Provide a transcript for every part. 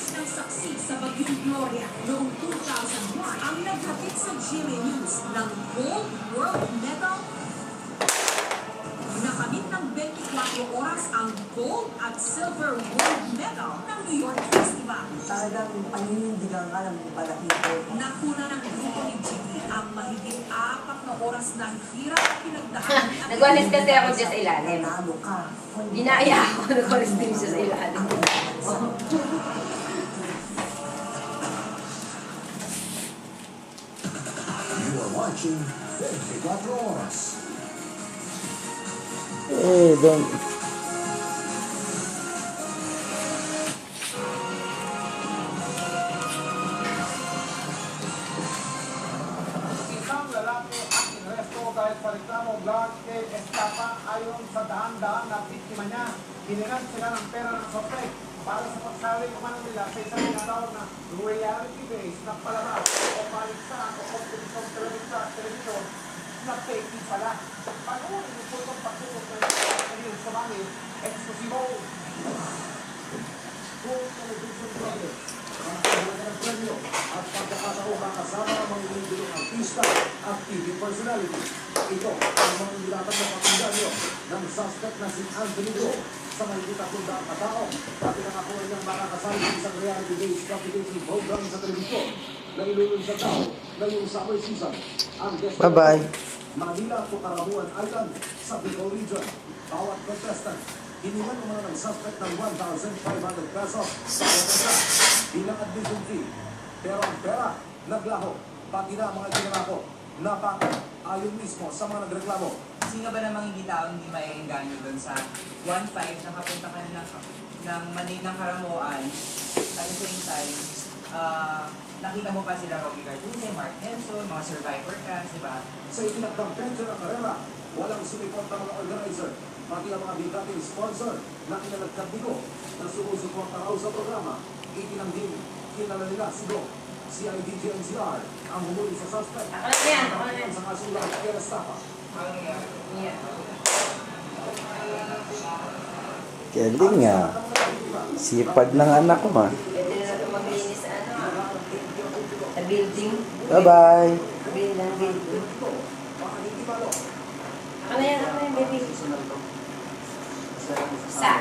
Philippines ng saksi sa Bagyong Gloria noong 2001 ang naghatid sa GMA News ng Gold World Medal. Nakamit ng 24 oras ang Gold at Silver World Medal ng New York Festival. Talagang paninindigan ka ng palakito. Nakuna ng grupo ni Jimmy ang mahigit 4 na oras ng hirap at pinagdaan. Nagwalis kasi ako dyan sa ilalim. Nanalo ka. Ginaya ako, nagwalis din siya sa ilalim. You are watching 24 Oras. Hey, don't. Isang lalaki ang inresto dahil sa reklamo vlog kay Estapa ayon sa daan-daan na biktima niya. Hiniran sila ng pera ng suspect para sa pagsali umano nila sa isang tinatawag na reality-based na palabas o paligsahan o kompetitong television na fake pala. Panoorin niyo po itong pagtutok ng kanyang sumami, eksklusibo. Kung television project, ang kahalaga ng premyo at pagkakataong makasama ng mga individual artista at TV personality. Ito ang mga nilatag na pakinggan nyo ng suspect na si Anthony Go sa may 30 na tao. Pati nakakuha niyang makakasali sa isang reality-based competition program sa telebisyon na ilulun sa tao ngayong summer season. Ang Bye-bye. Manila to Carabuan Island sa Bicol Region. Bawat contestant, hiniman ng mga ng suspect ng 1,500 pesos sa pera bilang admission fee. Pero ang pera, naglaho. Pati na mga ginanako, napakot ayon mismo sa mga nagreklamo. Sino ba namang hindi tao hindi maiengganyo doon sa 1.5 nakapunta ka ng Manila Karamuan at the same time, nakita mo pa sila Rocky Cardone, Mark Nelson, mga survivor cast, di ba? Sa itinakdang pension ng karera, walang sumipot ng mga organizer, pati ang mga bigating sponsor na inalagkabdigo na sumusuporta raw sa programa. Itinangging kilala nila si Go, CIDG-NCR, ang humuli sa suspect. Ako na yan, ako na yan. Sa kasulang kay Estapa. Yeah. Galing nga. Sipag ng anak ko, ma. Pwede na natin maglinis sa sa building. Bye-bye. Building. Ako na yan, baby. Sa?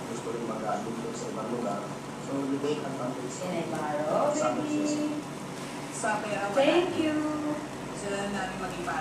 Gusto rin mag-adulto sa ibang lugar. So, you take advantage. Sinay Baro, baby. Sa pera, Thank you. sila na namin maging para